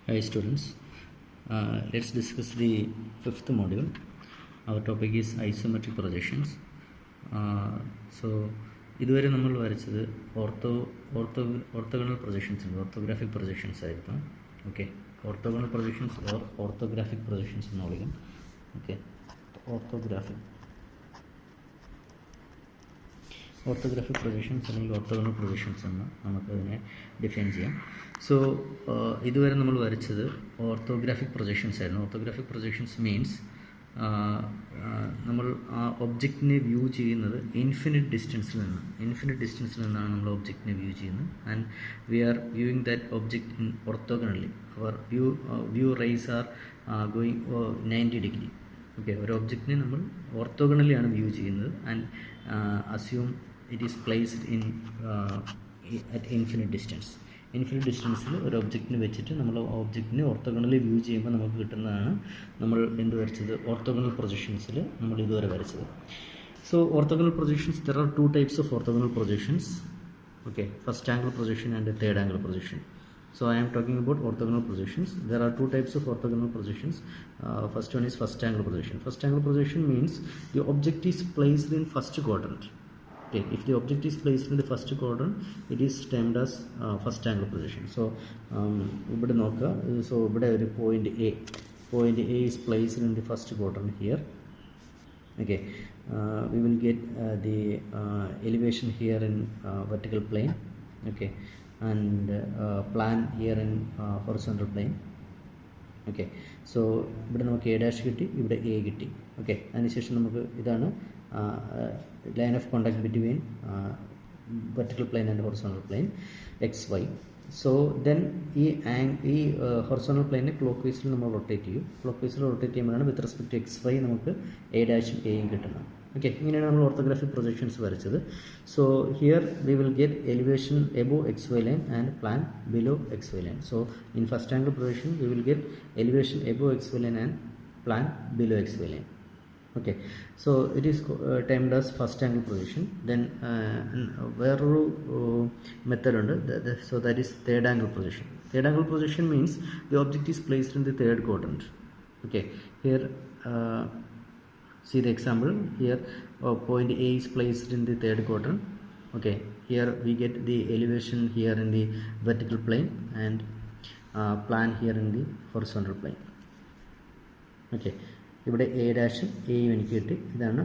Hi students, let's discuss the fifth module. Our topic is isometric projections. ഇതുവരെ നമ്മൾ വരച്ചത് orthogonal projections and orthographic projections ആയിരുന്നു. Okay, orthogonal projections or orthographic projections എന്ന് വിളിക്കും. Okay, orthographic projections അല്ലെങ്കിൽ orthogonal projections എന്ന് നമുക്കതിനെ define ചെയ്യാം. സോ ഇതുവരെ നമ്മൾ വരച്ചത് ഓർത്തോഗ്രാഫിക് പ്രൊജക്ഷൻസ് ആയിരുന്നു. ഓർത്തോഗ്രാഫിക് പ്രൊജക്ഷൻസ് മീൻസ് നമ്മൾ ആ ഒബ്ജക്റ്റിനെ വ്യൂ ചെയ്യുന്നത് ഇൻഫിനിറ്റ് ഡിസ്റ്റൻസിൽ നിന്നാണ് നമ്മൾ ഒബ്ജക്റ്റിനെ വ്യൂ ചെയ്യുന്നത്. And we are viewing that object in orthogonally. അവർ view rays are going 90 degree. Okay, ഒരു ഒബ്ജക്റ്റിനെ നമ്മൾ ഓർത്തോഗണലിയാണ് വ്യൂ ചെയ്യുന്നത്. And assume it is placed in at infinite ഡിസ്റ്റൻസിൽ ഒരു ഒബ്ജക്റ്റിന് വെച്ചിട്ട് നമ്മൾ ഒബ്ജക്റ്റിനെ ഓർത്തോഗണലി വ്യൂ ചെയ്യുമ്പോൾ നമുക്ക് കിട്ടുന്നതാണ് നമ്മൾ വരച്ചത് ഓർത്തോഗണൽ പ്രൊജക്ഷൻസിൽ നമ്മൾ ഇതുവരെ വരച്ചത്. So orthogonal projections, there are 2 types of orthogonal projections. Okay, first angle projection and third angle projection. So I am talking about orthogonal projections. There are 2 types of orthogonal projections. First one is first angle projection. First angle projection means the object is placed in first quadrant. Okay, if the object is placed in the first quadrant, it is termed as first angle projection. So ഇവിടെ നോക്കുക. So ഇവിടെ ഒരു point A is placed in the first quadrant here. Okay, we will get the elevation here in vertical plane. Okay, and plan here in horizontal plane. Okay, so ഇവിടെ നമുക്ക് A dash കിട്ടി, ഇവിടെ A കിട്ടി. Okay, അതിനുശേഷം നമുക്ക് ഇതാണ് line of contact between vertical plane and horizontal plane XY. So then ഈ horizontal plane clockwise നമ്മൾ റൊട്ടേറ്റ് ചെയ്യും. ക്ലോക്ക്വൈസിൽ റൊട്ടേറ്റ് ചെയ്യുമ്പോഴാണ് വിത്ത് റെസ്പെക്ട് ടു XY നമുക്ക് A ഡാഷും എയും കിട്ടുന്നത്. ഓക്കെ, ഇങ്ങനെയാണ് നമ്മൾ ഓർത്തോഗ്രാഫിക് പ്രൊജക്ഷൻസ് വരച്ചത്. So here we will get elevation above XY line and plan below XY line. So in first angle projection V will get elevation above XY line and plan below XY line. Okay, so it is termed as first angle projection. Then വേറൊരു method ഉണ്ട്. So that is third angle projection. Third angle projection means the object is placed in the third quadrant. Okay, here see the example. Here point A is placed in the third quadrant. Okay, here we get the elevation here in the vertical plane and plan here in the horizontal plane. Okay, ഇവിടെ A ഡാഷും എയും എനിക്ക് കിട്ടി. ഇതാണ്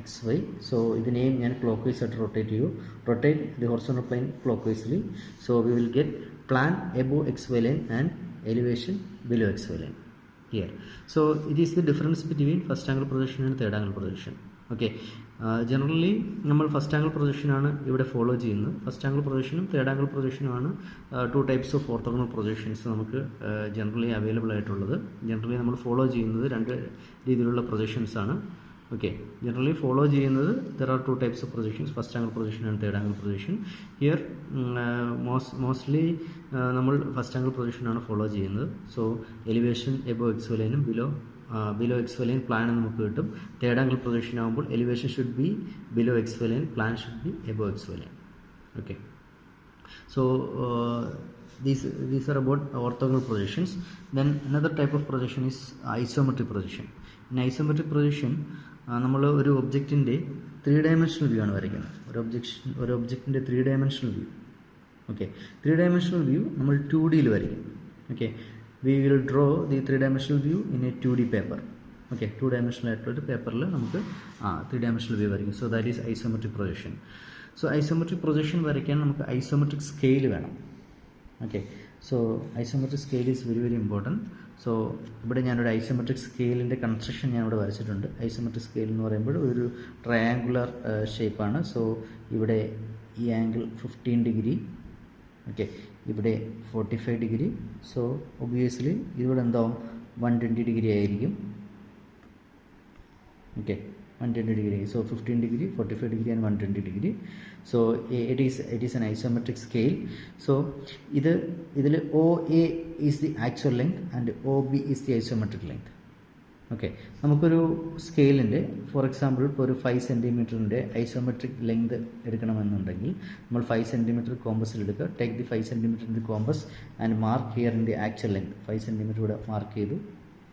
XY. So ഇതിനെയും ഞാൻ clockwise ആയിട്ട് rotate the horizontal plane clockwisely. So we will get plan above XY line and elevation below XY line here. So it is the difference between first angle projection and third angle projection. Okay, generally നമ്മൾ first angle പ്രൊജക്ഷനാണ് ഇവിടെ follow ചെയ്യുന്നത്. First angle പ്രൊജക്ഷനും third angle പ്രൊജക്ഷനുമാണ് 2 types of orthogonal projections നമുക്ക് generally available ആയിട്ടുള്ളത്. Generally നമ്മൾ follow ചെയ്യുന്നത് 2 രീതിയിലുള്ള പ്രൊജക്ഷൻസ് ആണ്. ഓക്കെ, ജനറലി ഫോളോ ചെയ്യുന്നത് there are 2 types of projections, first angle projection and third angle projection. Here mostly നമ്മൾ ഫസ്റ്റ് ആംഗിൾ പ്രൊജക്ഷനാണ് ഫോളോ ചെയ്യുന്നത്. സോ എലിവേഷൻ എബോ XY ലൈനും ബിലോ XY ലൈൻ പ്ലാൻ നമുക്ക് കിട്ടും. തേർഡ് ആംഗിൾ പ്രൊജക്ഷൻ ആകുമ്പോൾ elevation should be below XY line, plan should be above XY line. Okay, so these are about orthogonal projections. Then another type of projection is isometric projection. In isometric projection നമ്മൾ ഒരു ഒബ്ജക്റ്റിൻ്റെ 3-dimensional view ആണ് വരയ്ക്കുന്നത്. ഒരു ഒബ്ജക്റ്റിൻ്റെ 3-dimensional view. Okay, 3-dimensional view നമ്മൾ 2Dയിൽ വരയ്ക്കും. Okay, we will draw the 3-dimensional view in a 2D paper. Okay, 2-dimensional ആയിട്ടുള്ള പേപ്പറിൽ നമുക്ക് 3-dimensional വ്യൂ വരയ്ക്കും. So that is isometric projection. So isometric projection വരയ്ക്കാൻ നമുക്ക് ഐസോമെട്രിക് സ്കെയിൽ വേണം. Okay, so isometric scale is very very important. So ഇവിടെ ഞാനൊരു isometric സ്കെയിലിൻ്റെ construction ഞാൻ ഇവിടെ വരച്ചിട്ടുണ്ട്. ഐസോമെട്രിക് സ്കെയിൽ എന്ന് പറയുമ്പോൾ ഒരു ട്രയാങ്കുലർ ഷേപ്പാണ്. സോ ഇവിടെ ഈ ആംഗിൾ 15 ഡിഗ്രി. ഓക്കെ, ഇവിടെ 45 ഡിഗ്രി. സോ ഒബ്വിയസ്ലി ഇവിടെ എന്താവും 120 ഡിഗ്രി ആയിരിക്കും. Okay, 120 degree. So 15 degree, 45 degree and 120 degree. So it is an isometric scale. So ഇതിൽ OA is the actual length and OB is the isometric length. Okay, നമുക്കൊരു സ്കെയിലിൻ്റെ for example ഇപ്പോൾ ഒരു 5 സെൻറ്റിമീറ്ററിൻ്റെ isometric length എടുക്കണമെന്നുണ്ടെങ്കിൽ നമ്മൾ 5 centimetre കോമ്പസിൽ എടുക്കുക. Take the 5 centimetre in the compass and mark here in the actual length. 5 centimetre ഇവിടെ mark ചെയ്തു.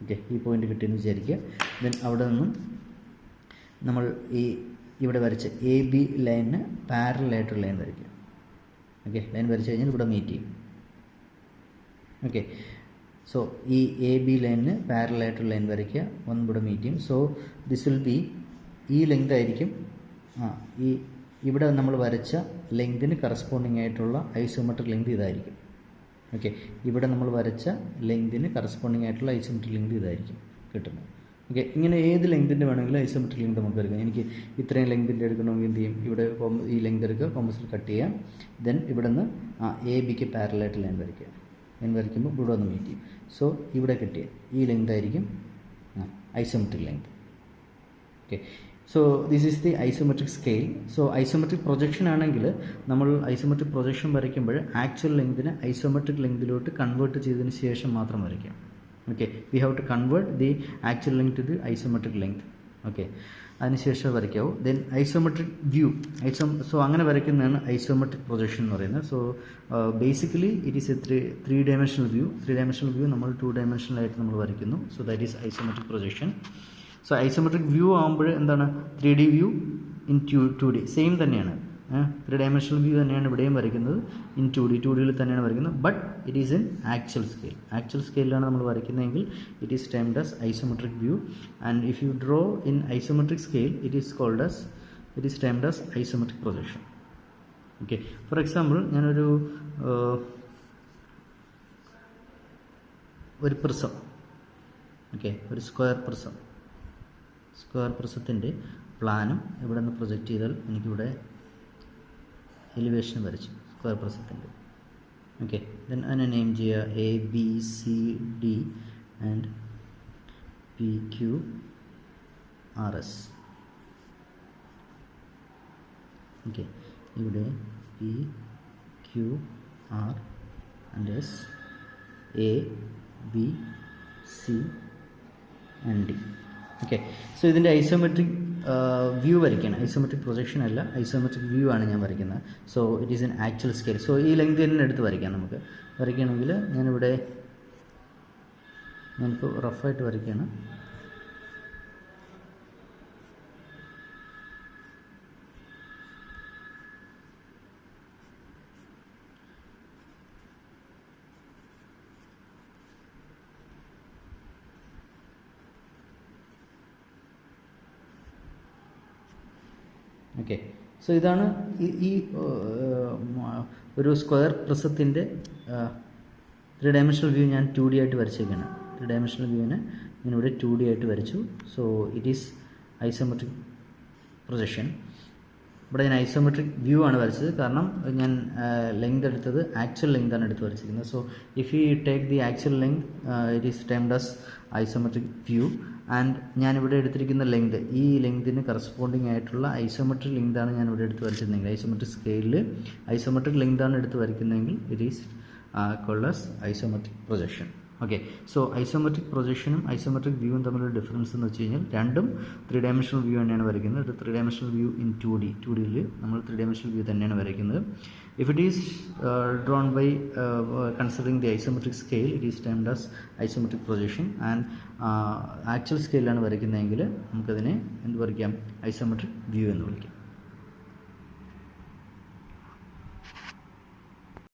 Okay, ഈ point കിട്ടിയെന്ന് വിചാരിക്കുക. ദെൻ അവിടെ നിന്നും നമ്മൾ ഇവിടെ വരച്ച് എ ബി ലൈനിന് പാരലായിട്ടൊരു ലൈൻ വരയ്ക്കുക. ഓക്കെ, ലൈൻ വരച്ച് കഴിഞ്ഞാൽ ഇവിടെ മീറ്റ് ചെയ്യും. ഓക്കെ, സോ ഈ എ ബി ലൈനിന് പാരലായിട്ടൊരു ലൈൻ വരയ്ക്കുക, ഇവിടെ മീറ്റ് ചെയ്യും. സോ ദിസ് വിൽ ബി, ഈ ലെങ്ത് ആയിരിക്കും ഇവിടെ നമ്മൾ വരച്ച ലെങ്തിന് കറസ്പോണ്ടിങ് ആയിട്ടുള്ള ഐസോമെട്രിക് ലെങ്ത് ഇതായിരിക്കും. ഓക്കെ, ഇവിടെ നമ്മൾ വരച്ച ലെങ്തിന് കറസ്പോണ്ടിങ് ആയിട്ടുള്ള ഐസോമെട്രിക് ലെങ്ത് ഇതായിരിക്കും കിട്ടുന്നത്. ഓക്കെ, ഇങ്ങനെ ഏത് ലെങ്തിൻ്റെ വേണമെങ്കിലും ഐസോമെട്രിക് ലെങ്ത് നമുക്ക് എടുക്കാം. എനിക്ക് ഇത്രയും ലെങ്തിൻ്റെ എടുക്കണമെങ്കിൽ എന്ത് ചെയ്യും, ഇവിടെ ഈ ലെങ്ത് എടുക്കുക, കോമ്പസിൽ കട്ട് ചെയ്യാം. ദെൻ ഇവിടെ നിന്ന് എ ബിക്ക് പാരലായിട്ട് ലൈൻ വരയ്ക്കുക. ലൈൻ വരയ്ക്കുമ്പോൾ ഇവിടെ ഒന്ന് മീറ്റ് ചെയ്യും. സോ ഇവിടെ കിട്ടിയ ഈ ലെങ്ത് ആയിരിക്കും isometric length. Okay, so this is the isometric scale. So isometric projection ആണെങ്കിൽ നമ്മൾ ഐസോമെട്രിക് പ്രൊജക്ഷൻ വരയ്ക്കുമ്പോൾ ആക്ച്വൽ ലെങ്തിനെ ഐസോമെട്രിക് ലെങ്തിലോട്ട് കൺവേർട്ട് ചെയ്തതിന് ശേഷം മാത്രം വരയ്ക്കാം. Okay, we have to convert the actual length to the isometric length. Okay, അതിനുശേഷം വരയ്ക്കാവൂ. ദെൻ ഐസോമെട്രിക് വ്യൂ, സോ അങ്ങനെ വരയ്ക്കുന്നതാണ് ഐസോമെട്രിക് പ്രൊജക്ഷൻ എന്ന് പറയുന്നത്. So basically it is a three dimensional view. Three dimensional view നമ്മൾ 2 ഡയമെൻഷനലായിട്ട് നമ്മൾ വരയ്ക്കുന്നു. So that is isometric projection. So isometric view ആകുമ്പോൾ എന്താണ്, 3D view in 2D same തന്നെയാണ്. 3 ഡയമെൻഷണൽ വ്യൂ തന്നെയാണ് ഇവിടെയും വരയ്ക്കുന്നത്, ഇൻ 2D തന്നെയാണ് വരയ്ക്കുന്നത്. But it is in actual scale. Actual സ്കെയിലാണ് നമ്മൾ വരയ്ക്കുന്നതെങ്കിൽ it is timed as isometric view. And if you draw in isometric scale it is timed as isometric projection. Okay, for example ഞാനൊരു prism, okay, ഒരു square പ്രിസത്തിൻ്റെ പ്ലാനും ഇവിടെ നിന്ന് project ചെയ്താൽ എനിക്കിവിടെ എലിവേഷൻ വരച്ചു സ്ക്വയർ പ്രിസത്തിൻ്റെ. ഓക്കെ, ദെൻ അതിനെ നെയിം ചെയ്യുക A B C D and P Q R S. Okay, ഇവിടെ P Q R and S, A B C and D. Okay, so ഇതിൻ്റെ ഐസോമെട്രിക് വ്യൂ വരയ്ക്കുകയാണ്. ഐസോമെട്രിക് പ്രൊജക്ഷൻ അല്ല, isometric view ആണ് ഞാൻ വരയ്ക്കുന്നത്. So it is in actual scale. സോ ഈ length തന്നെ എടുത്ത് വരയ്ക്കാം. നമുക്ക് വരയ്ക്കുകയാണെങ്കിൽ ഞാനിപ്പോൾ റഫായിട്ട് വരയ്ക്കുകയാണ്. ഓക്കെ, സോ ഇതാണ് ഈ ഒരു സ്ക്വയർ പ്രിസത്തിൻ്റെ 3 ഡയമെൻഷണൽ വ്യൂ ഞാൻ 2D ആയിട്ട് വരച്ചേക്കാണ്. 3 ഡയമെൻഷണൽ വ്യൂവിനെ ഞാനിവിടെ 2D ആയിട്ട് വരച്ചു. So it is isometric projection. ഇവിടെ ഞാൻ ഐസോമെട്രിക് വ്യൂ ആണ് വരച്ചത്, കാരണം ഞാൻ ലെങ്ത് എടുത്തത് ആക്ച്വൽ ലെങ്താണ് എടുത്ത് വരച്ചിരിക്കുന്നത്. So if you take the actual length it is timed as isometric view. And ഞാനിവിടെ എടുത്തിരിക്കുന്ന ലെങ്ത്, ഈ ലെങ്തിന് കറസ്പോണ്ടിങ് ആയിട്ടുള്ള ഐസോമെട്രിക് ലെങ്താണ് ഞാൻ ഇവിടെ എടുത്ത് വരച്ചിരുന്നെങ്കിൽ, ഐസോമെട്രിക് സ്കെയിലിൽ ഐസോമെട്രിക് ലെങ്താണ് എടുത്ത് വരയ്ക്കുന്നതെങ്കിൽ it is called as isometric projection. Okay, so isometric പ്രൊജക്ഷനും ഐസോമെട്രിക് വ്യൂവും തമ്മിലുള്ള ഡിഫറൻസ് എന്ന് വെച്ച് കഴിഞ്ഞാൽ രണ്ടും 3 ഡയമെൻഷണൽ വ്യൂ തന്നെയാണ് വരയ്ക്കുന്നത്. ഒരു 3 ഡയമെൻഷണൽ വ്യൂ ഇൻ 2D നമ്മൾ 3 ഡയമെൻഷണൽ വ്യൂ തന്നെയാണ് വരയ്ക്കുന്നത്. If it is drawn by considering the isometric scale it is timed as isometric projection. And actual സ്കെയിലാണ് വരയ്ക്കുന്നതെങ്കിൽ നമുക്കതിനെ എന്ത് വരയ്ക്കാം, ഐസോമെട്രിക് വ്യൂ എന്ന് വിളിക്കാം.